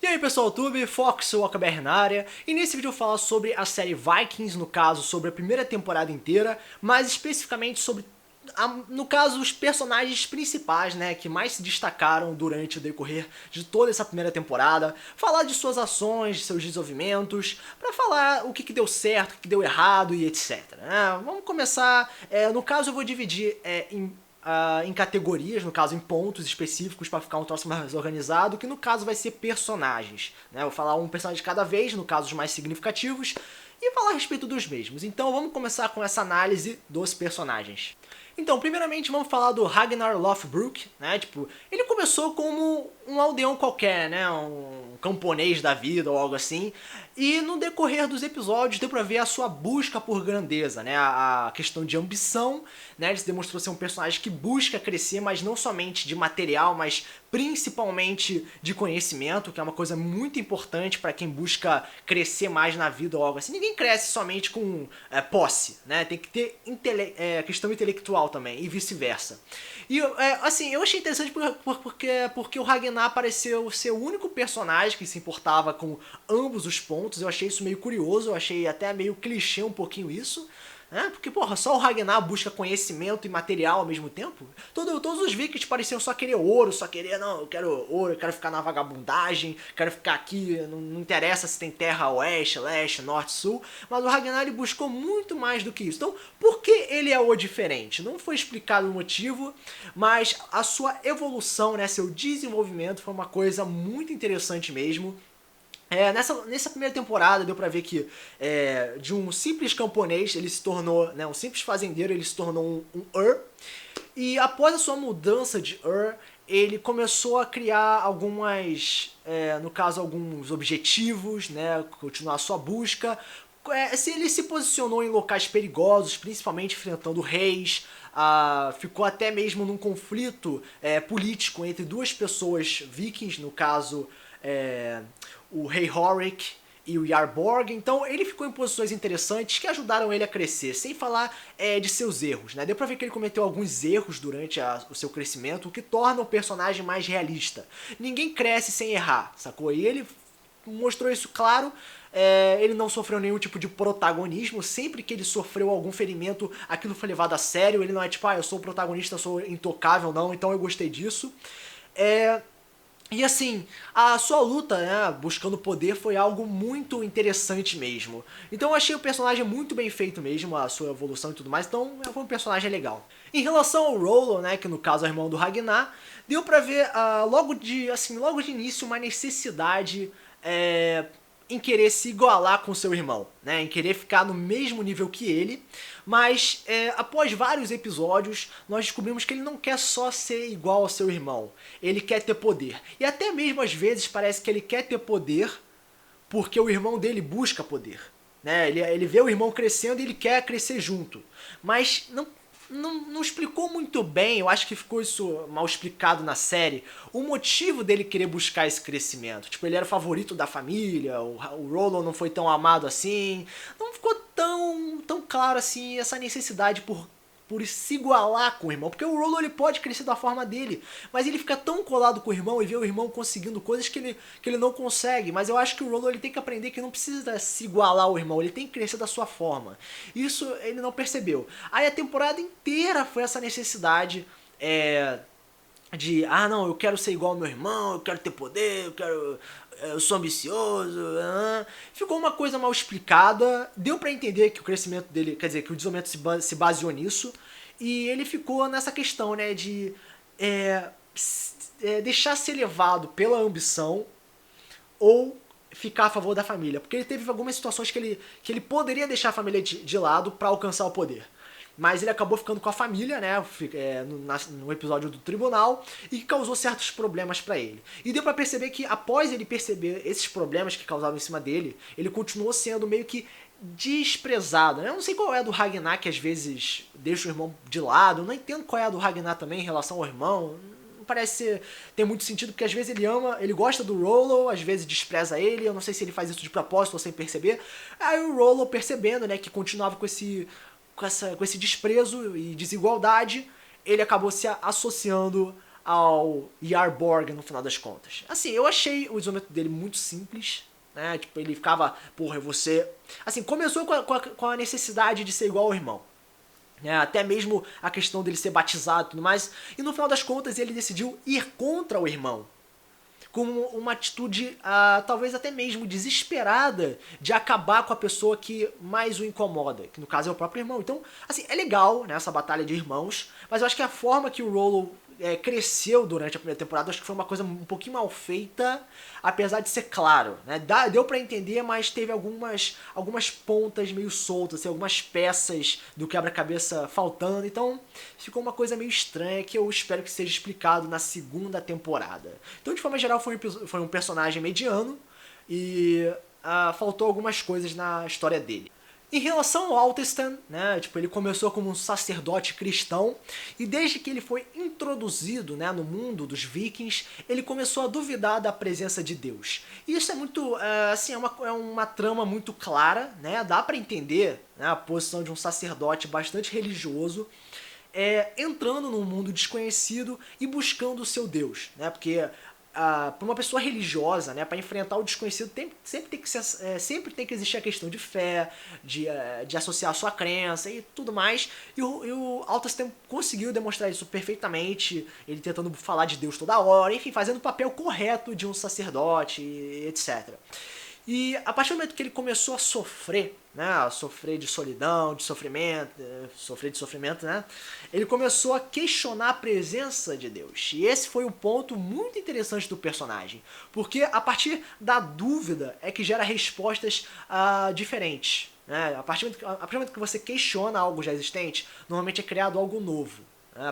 E aí pessoal do YouTube, Fox Walkaber na área, e nesse vídeo eu vou falar sobre a série Vikings, no caso sobre a primeira temporada inteira, mais especificamente sobre, no caso, os personagens principais, né, que mais se destacaram durante o decorrer de toda essa primeira temporada, falar de suas ações, de seus desenvolvimentos, pra falar o que deu certo, o que deu errado e etc, né? Vamos começar, no caso eu vou dividir em categorias, no caso em pontos específicos para ficar um troço mais organizado, que no caso vai ser personagens, né? Eu vou falar um personagem de cada vez, no caso os mais significativos, e falar a respeito dos mesmos. Então vamos começar com essa análise dos personagens. Então, primeiramente vamos falar do Ragnar Lothbrok, né? Tipo, ele começou como um aldeão qualquer, né? Um camponês da vida ou algo assim. E no decorrer dos episódios deu pra ver a sua busca por grandeza, né? A questão de ambição, né? Ele se demonstrou ser um personagem que busca crescer, mas não somente de material, mas principalmente de conhecimento, que é uma coisa muito importante para quem busca crescer mais na vida ou algo assim. Ninguém cresce somente com posse, né? Tem que ter questão intelectual também, e vice-versa. E assim, eu achei interessante porque o Ragnar pareceu ser o único personagem que se importava com ambos os pontos. Eu achei isso meio curioso, eu achei até meio clichê um pouquinho isso. Porque, porra, só o Ragnar busca conhecimento e material ao mesmo tempo. Todos os Vikings pareciam só querer ouro, só querer, não, eu quero ouro, eu quero ficar na vagabundagem, quero ficar aqui, não interessa se tem terra oeste, leste, norte, sul. Mas o Ragnar ele buscou muito mais do que isso. Então, por que ele é o diferente? Não foi explicado o motivo, mas a sua evolução, né, seu desenvolvimento foi uma coisa muito interessante mesmo. Nessa primeira temporada deu pra ver que de um simples camponês ele se tornou, né, um simples fazendeiro, ele se tornou um Ur. E após a sua mudança de Ur, ele começou a criar no caso, alguns objetivos, né, continuar a sua busca. Ele se posicionou em locais perigosos, principalmente enfrentando reis. Ficou até mesmo num conflito político entre duas pessoas vikings, no caso o rei Horik e o Yarborg. Então ele ficou em posições interessantes que ajudaram ele a crescer, sem falar de seus erros, né? Deu pra ver que ele cometeu alguns erros durante o seu crescimento, o que torna o personagem mais realista. Ninguém cresce sem errar, sacou? E ele mostrou isso claro. Ele não sofreu nenhum tipo de protagonismo. Sempre que ele sofreu algum ferimento, aquilo foi levado a sério. Ele não é tipo, eu sou o protagonista, eu sou intocável, não. Então eu gostei disso. E assim, a sua luta, né, buscando poder foi algo muito interessante mesmo. Então eu achei o personagem muito bem feito mesmo, a sua evolução e tudo mais, então foi um personagem legal. Em relação ao Rollo, né, que no caso é o irmão do Ragnar, deu pra ver logo de início uma necessidade em querer se igualar com seu irmão, né, em querer ficar no mesmo nível que ele, mas após vários episódios nós descobrimos que ele não quer só ser igual ao seu irmão, ele quer ter poder. E até mesmo às vezes parece que ele quer ter poder porque o irmão dele busca poder, né? Ele vê o irmão crescendo e ele quer crescer junto, mas não explicou muito bem, eu acho que ficou isso mal explicado na série, o motivo dele querer buscar esse crescimento. Tipo, ele era o favorito da família, o Rollo não foi tão amado assim, não ficou tão claro assim essa necessidade por se igualar com o irmão, porque o Rollo ele pode crescer da forma dele, mas ele fica tão colado com o irmão e vê o irmão conseguindo coisas que ele não consegue. Mas eu acho que o Rollo ele tem que aprender que não precisa se igualar ao irmão, ele tem que crescer da sua forma. Isso ele não percebeu. Aí a temporada inteira foi essa necessidade de, não, eu quero ser igual ao meu irmão, eu quero ter poder, eu sou ambicioso. Ficou uma coisa mal explicada, deu pra entender que o crescimento dele, quer dizer, que o desenvolvimento se baseou nisso, e ele ficou nessa questão, né, de deixar ser levado pela ambição ou ficar a favor da família, porque ele teve algumas situações que ele poderia deixar a família de lado pra alcançar o poder. Mas ele acabou ficando com a família, né, no episódio do tribunal, e causou certos problemas pra ele. E deu pra perceber que após ele perceber esses problemas que causavam em cima dele, ele continuou sendo meio que desprezado, né? Eu não sei qual é a do Ragnar, que às vezes deixa o irmão de lado, eu não entendo qual é a do Ragnar também em relação ao irmão. Não parece ter muito sentido, porque às vezes ele gosta do Rollo, às vezes despreza ele, eu não sei se ele faz isso de propósito ou sem perceber. Aí o Rollo, percebendo, né, que continuava com esse desprezo e desigualdade, ele acabou se associando ao Yarborg no final das contas. Assim, eu achei o desenvolvimento dele muito simples, né? Tipo, ele ficava, porra, você... Assim, começou com a necessidade de ser igual ao irmão. Até mesmo a questão dele ser batizado e tudo mais. E no final das contas ele decidiu ir contra o irmão. Com uma atitude, talvez até mesmo desesperada, de acabar com a pessoa que mais o incomoda, que no caso é o próprio irmão. Então, assim, é legal, né, essa batalha de irmãos, mas eu acho que a forma que o Rollo cresceu durante a primeira temporada, acho que foi uma coisa um pouquinho mal feita, apesar de ser claro, né? Deu pra entender, mas teve algumas pontas meio soltas, assim, algumas peças do quebra-cabeça faltando, então ficou uma coisa meio estranha que eu espero que seja explicado na segunda temporada. Então, de forma geral, foi um personagem mediano e faltou algumas coisas na história dele. Em relação ao Altistan, né, tipo, ele começou como um sacerdote cristão e desde que ele foi introduzido, né, no mundo dos vikings, ele começou a duvidar da presença de Deus. E isso é muito, assim, é uma trama muito clara, né, dá pra entender, né, a posição de um sacerdote bastante religioso, entrando num mundo desconhecido e buscando o seu Deus, né, porque para uma pessoa religiosa, né, para enfrentar o desconhecido, sempre tem que existir a questão de fé, de associar a sua crença e tudo mais. E o Altastem conseguiu demonstrar isso perfeitamente, ele tentando falar de Deus toda hora, enfim, fazendo o papel correto de um sacerdote, etc. E a partir do momento que ele começou a sofrer, né, a sofrer de solidão, de sofrimento, né, ele começou a questionar a presença de Deus. E esse foi um ponto muito interessante do personagem, porque a partir da dúvida é que gera respostas diferentes. Né? A partir do momento que você questiona algo já existente, normalmente é criado algo novo.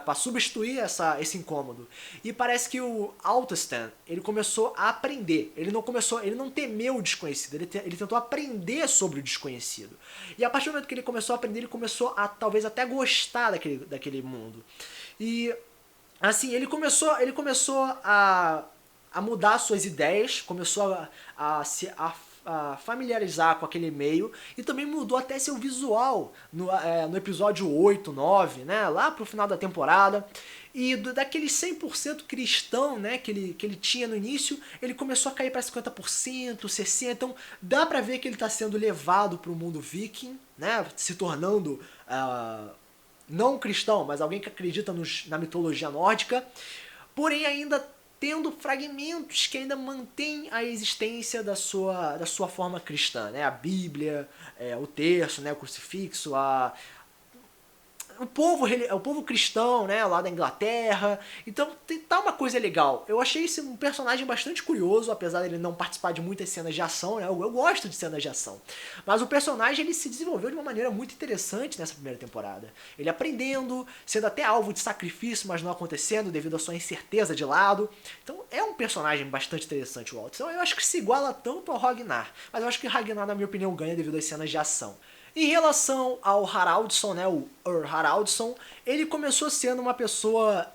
Para substituir esse incômodo. E parece que o Altistan, ele começou a aprender. Ele não temeu o desconhecido, ele tentou aprender sobre o desconhecido. E a partir do momento que ele começou a aprender, ele começou a talvez até gostar daquele mundo. E assim, ele começou a mudar suas ideias, começou a familiarizar com aquele meio e também mudou até seu visual no episódio 8, 9, né, lá pro final da temporada. E daquele 100% cristão, né, que ele tinha no início, ele começou a cair para 50%, 60%. Então dá pra ver que ele tá sendo levado pro mundo viking, né, se tornando não um cristão, mas alguém que acredita na mitologia nórdica, porém ainda tendo fragmentos que ainda mantêm a existência da sua forma cristã, né? A Bíblia, o terço, né? O crucifixo, o povo cristão, né, lá da Inglaterra. Então tá uma coisa legal. Eu achei esse um personagem bastante curioso, apesar dele não participar de muitas cenas de ação, né? Eu gosto de cenas de ação. Mas o personagem ele se desenvolveu de uma maneira muito interessante nessa primeira temporada. Ele aprendendo, sendo até alvo de sacrifício, mas não acontecendo devido à sua incerteza de lado. Então é um personagem bastante interessante o Walt. Então eu acho que se iguala tanto ao Ragnar, mas eu acho que Ragnar, na minha opinião, ganha devido às cenas de ação. Em relação ao Haraldsson, né, o Haraldsson, ele começou sendo uma pessoa,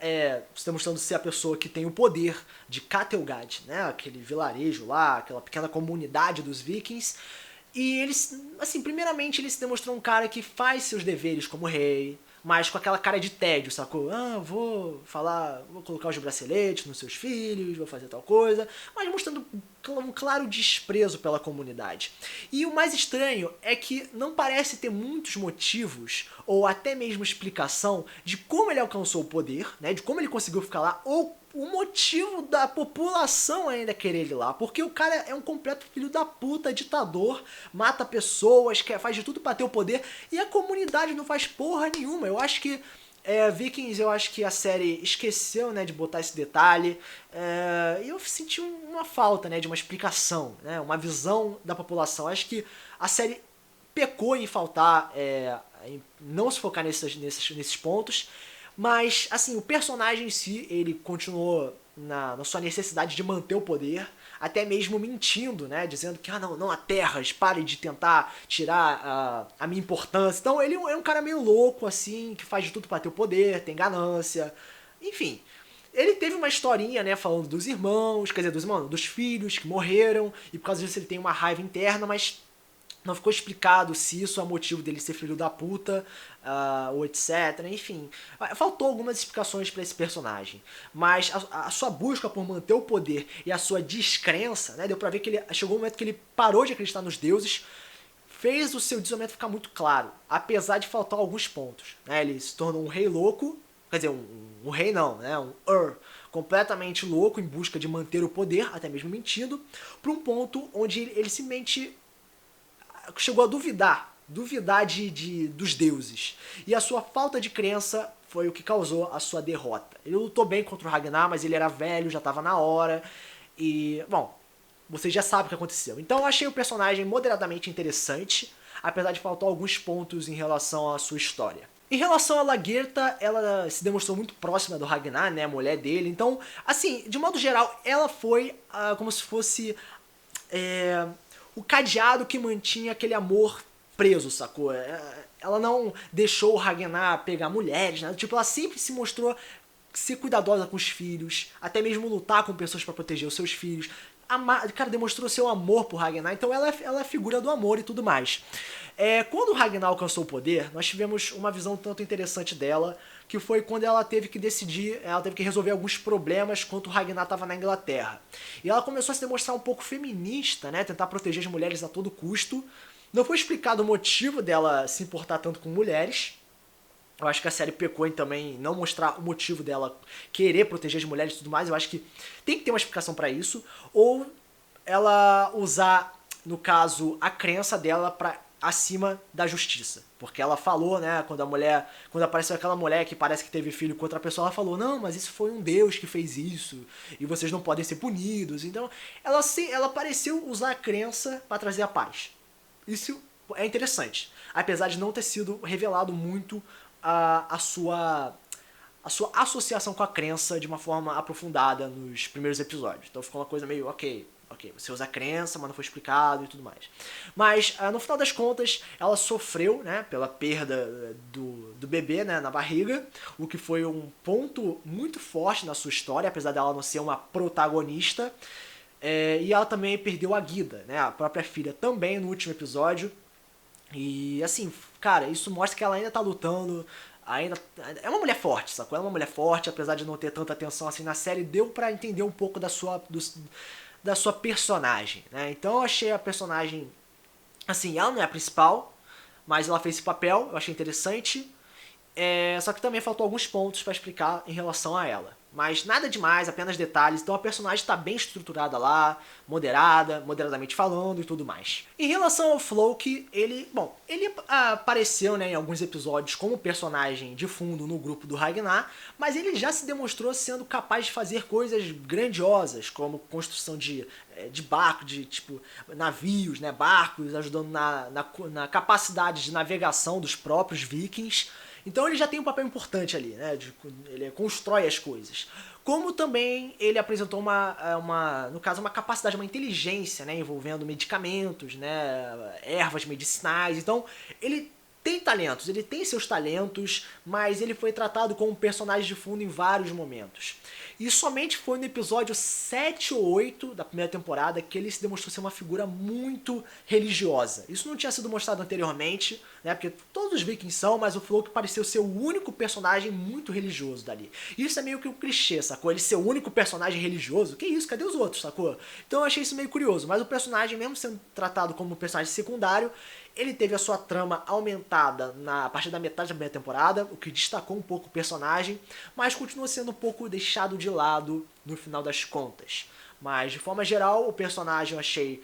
demonstrando ser a pessoa que tem o poder de Kattegat, né, aquele vilarejo lá, aquela pequena comunidade dos vikings. E eles, assim, primeiramente ele se demonstrou um cara que faz seus deveres como rei, mas com aquela cara de tédio, sacou? Vou colocar os braceletes nos seus filhos, vou fazer tal coisa, mas mostrando um claro desprezo pela comunidade. E o mais estranho é que não parece ter muitos motivos, ou até mesmo explicação, de como ele alcançou o poder, né, de como ele conseguiu ficar lá, ou o motivo da população ainda querer ele lá, porque o cara é um completo filho da puta, ditador, mata pessoas, faz de tudo pra ter o poder, e a comunidade não faz porra nenhuma. Eu acho que Vikings, eu acho que a série esqueceu, né, de botar esse detalhe, e eu senti uma falta, né, de uma explicação, né, uma visão da população. Eu acho que a série pecou em faltar, em não se focar nesses pontos. Mas, assim, o personagem em si, ele continuou na sua necessidade de manter o poder, até mesmo mentindo, né? Dizendo que, não há terras, pare de tentar tirar a minha importância. Então, ele é um cara meio louco, assim, que faz de tudo para ter o poder, tem ganância, enfim. Ele teve uma historinha, né, falando dos irmãos, quer dizer, dos filhos que morreram, e por causa disso ele tem uma raiva interna, mas Não ficou explicado se isso é motivo dele ser filho da puta, ou etc. Enfim, faltou algumas explicações para esse personagem. Mas a sua busca por manter o poder e a sua descrença, né, deu pra ver que ele chegou um momento que ele parou de acreditar nos deuses, fez o seu desenvolvimento ficar muito claro, apesar de faltar alguns pontos. Né, ele se tornou um rei louco, quer dizer, um rei não, né, um completamente louco em busca de manter o poder, até mesmo mentindo, para um ponto onde ele simplesmente chegou a duvidar dos deuses. E a sua falta de crença foi o que causou a sua derrota. Ele lutou bem contra o Ragnar, mas ele era velho, já estava na hora. E, bom, vocês já sabem o que aconteceu. Então eu achei o personagem moderadamente interessante, apesar de faltar alguns pontos em relação à sua história. Em relação a Lagertha, ela se demonstrou muito próxima do Ragnar, né, a mulher dele. Então, assim, de modo geral, ela foi como se fosse o cadeado que mantinha aquele amor preso, sacou? Ela não deixou o Ragnar pegar mulheres, né? Tipo, ela sempre se mostrou ser cuidadosa com os filhos, até mesmo lutar com pessoas para proteger os seus filhos. Cara, demonstrou seu amor por Ragnar, então ela é a figura do amor e tudo mais. Quando o Ragnar alcançou o poder, nós tivemos uma visão tanto interessante dela, que foi quando ela teve que decidir, ela teve que resolver alguns problemas quando o Ragnar estava na Inglaterra. E ela começou a se demonstrar um pouco feminista, né, tentar proteger as mulheres a todo custo. Não foi explicado o motivo dela se importar tanto com mulheres. Eu acho que a série pecou em também não mostrar o motivo dela querer proteger as mulheres e tudo mais. Eu acho que tem que ter uma explicação para isso. Ou ela usar, no caso, a crença dela para acima da justiça. Porque ela falou, né, quando apareceu aquela mulher que parece que teve filho com outra pessoa, ela falou, não, mas isso foi um Deus que fez isso, e vocês não podem ser punidos. Então, ela pareceu usar a crença para trazer a paz. Isso é interessante, apesar de não ter sido revelado muito a sua associação com a crença de uma forma aprofundada nos primeiros episódios. Então ficou uma coisa meio, ok, você usa a crença, mas não foi explicado e tudo mais. Mas, no final das contas, ela sofreu, né, pela perda do bebê, né, na barriga, o que foi um ponto muito forte na sua história, apesar dela não ser uma protagonista. E ela também perdeu a Gyda, né, a própria filha, também no último episódio. E, assim, cara, isso mostra que ela ainda tá lutando, ainda é uma mulher forte, sacou? Ela é uma mulher forte, apesar de não ter tanta atenção assim na série, deu pra entender um pouco da sua personagem, né? Então eu achei a personagem, assim, ela não é a principal, mas ela fez esse papel, eu achei interessante. Só que também faltou alguns pontos pra explicar em relação a ela. Mas nada demais, apenas detalhes. Então a personagem está bem estruturada lá, moderadamente falando e tudo mais. Em relação ao Floki, ele apareceu, né, em alguns episódios como personagem de fundo no grupo do Ragnar, mas ele já se demonstrou sendo capaz de fazer coisas grandiosas, como construção de barco, de tipo navios, né, barcos, ajudando na capacidade de navegação dos próprios vikings. Então ele já tem um papel importante ali, né? Ele constrói as coisas. Como também ele apresentou no caso, uma capacidade, uma inteligência, né? Envolvendo medicamentos, né? Ervas medicinais. Então ele tem talentos, ele tem seus talentos, mas ele foi tratado como um personagem de fundo em vários momentos. E somente foi no episódio 7 ou 8 da primeira temporada que ele se demonstrou ser uma figura muito religiosa. Isso não tinha sido mostrado anteriormente, né? Porque todos os vikings são, mas o Floki pareceu ser o único personagem muito religioso dali. Isso é meio que um clichê, sacou? Ele ser o único personagem religioso? Que isso? Cadê os outros, sacou? Então eu achei isso meio curioso. Mas o personagem, mesmo sendo tratado como um personagem secundário, ele teve a sua trama aumentada a partir da metade da primeira temporada, o que destacou um pouco o personagem, mas continua sendo um pouco deixado de lado no final das contas. Mas, de forma geral, o personagem eu achei,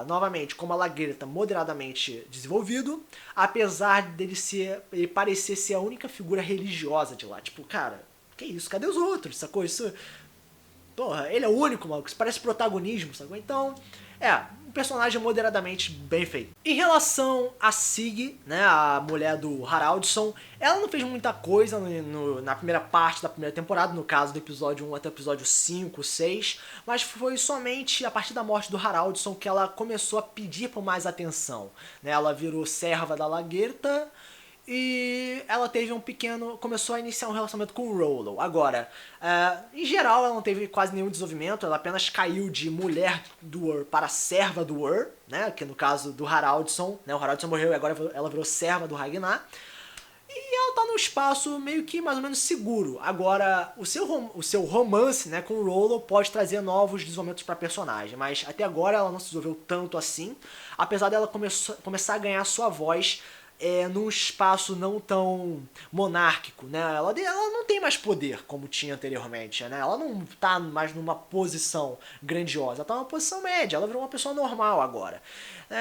novamente, como a Lagertha, moderadamente desenvolvido, apesar dele parecer ser a única figura religiosa de lá. Tipo, cara, que isso? Cadê os outros? Sacou? Isso... Porra, ele é o único, maluco. Isso parece protagonismo, sacou? Então, um personagem moderadamente bem feito. Em relação a Sig, né, a mulher do Haraldsson, ela não fez muita coisa na primeira parte da primeira temporada, no caso do episódio 1 até o episódio 5, 6, mas foi somente a partir da morte do Haraldsson que ela começou a pedir por mais atenção. Né, ela virou serva da Lagertha E ela teve começou a iniciar um relacionamento com o Rollo. Agora, em geral ela não teve quase nenhum desenvolvimento, ela apenas caiu de mulher do Ur para serva do Ur, né, que no caso do Haraldson, né, o Haraldson morreu e agora ela virou serva do Ragnar. E ela tá num espaço meio que mais ou menos seguro. Agora, o seu romance, né, com o Rollo pode trazer novos desenvolvimentos pra personagem, mas até agora ela não se desenvolveu tanto assim, apesar dela começar a ganhar sua voz num espaço não tão monárquico, né? Ela não tem mais poder como tinha anteriormente, né? Ela não tá mais numa posição grandiosa, ela tá numa posição média, ela virou uma pessoa normal agora.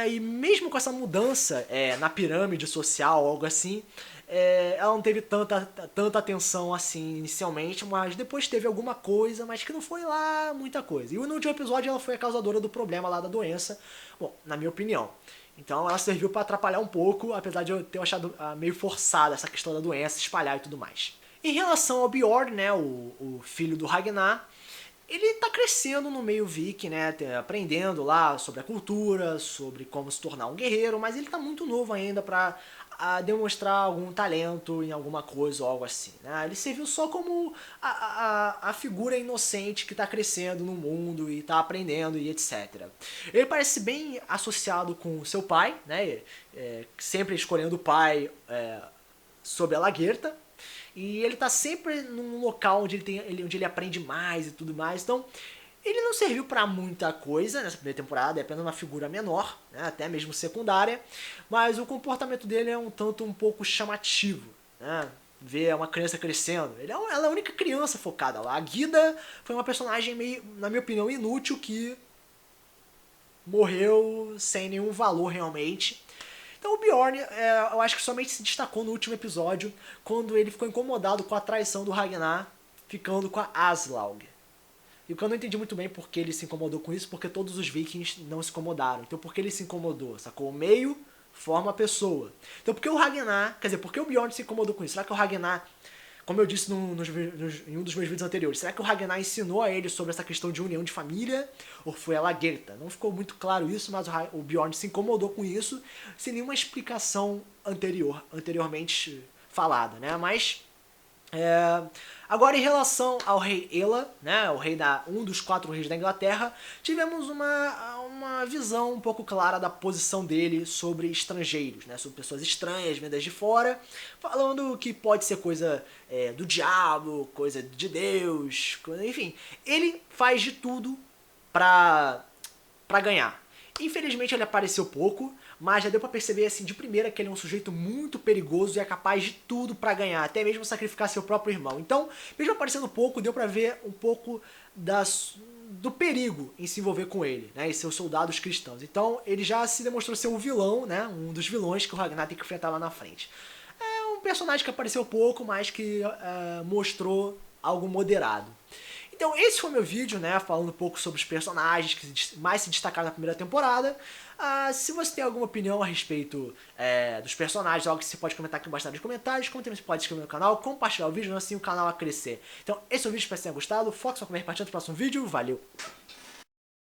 E mesmo com essa mudança na pirâmide social, algo assim, ela não teve tanta atenção assim inicialmente, mas depois teve alguma coisa, mas que não foi lá muita coisa. E no último episódio ela foi a causadora do problema lá da doença, bom, na minha opinião. Então ela serviu pra atrapalhar um pouco, apesar de eu ter achado meio forçada essa questão da doença, espalhar e tudo mais. Em relação ao Bjorn, né, o filho do Ragnar, ele tá crescendo no meio viking, né, aprendendo lá sobre a cultura, sobre como se tornar um guerreiro, mas ele tá muito novo ainda pra demonstrar algum talento em alguma coisa ou algo assim, né? Ele serviu só como a figura inocente que tá crescendo no mundo e tá aprendendo e etc. Ele parece bem associado com seu pai, né? Sempre escolhendo o pai sob a laguerta. E ele tá sempre num local onde ele aprende mais e tudo mais. Então, ele não serviu pra muita coisa nessa primeira temporada, é apenas uma figura menor, né, até mesmo secundária, mas o comportamento dele é um pouco chamativo, né? Ver uma criança crescendo. Ela é a única criança focada lá. A Gyda foi uma personagem meio, na minha opinião, inútil, que morreu sem nenhum valor realmente. Então o Bjorn, eu acho que somente se destacou no último episódio, quando ele ficou incomodado com a traição do Ragnar, ficando com a Aslaug. E o que eu não entendi muito bem porque ele se incomodou com isso, porque todos os vikings não se incomodaram. Então por que ele se incomodou? Sacou? O meio forma a pessoa. Então por que o Ragnar, quer dizer, por que o Bjorn se incomodou com isso? Será que o Ragnar, como eu disse em um dos meus vídeos anteriores, será que o Ragnar ensinou a ele sobre essa questão de união de família? Ou foi a Lagertha? Não ficou muito claro isso, mas o Bjorn se incomodou com isso, sem nenhuma explicação anteriormente falada, né? Mas agora em relação ao rei Ela, né, um dos 4 reis da Inglaterra, tivemos uma visão um pouco clara da posição dele sobre estrangeiros, né, sobre pessoas estranhas vindas de fora, falando que pode ser coisa do diabo, coisa de Deus, enfim, ele faz de tudo pra ganhar. Infelizmente ele apareceu pouco, mas já deu pra perceber assim de primeira que ele é um sujeito muito perigoso e é capaz de tudo pra ganhar, até mesmo sacrificar seu próprio irmão. Então, mesmo aparecendo pouco, deu pra ver um pouco do perigo em se envolver com ele, né, e seus soldados cristãos. Então, ele já se demonstrou ser um vilão, né, um dos vilões que o Ragnar tem que enfrentar lá na frente. É um personagem que apareceu pouco, mas que mostrou algo moderado. Então esse foi o meu vídeo, né, falando um pouco sobre os personagens que mais se destacaram na primeira temporada. Se você tem alguma opinião a respeito dos personagens, algo que você pode comentar aqui embaixo nos comentários, como também você pode se inscrever no canal, compartilhar o vídeo, assim o canal a crescer. Então esse é o vídeo, espero que você tenha gostado, foca sua comer partindo no próximo vídeo, valeu!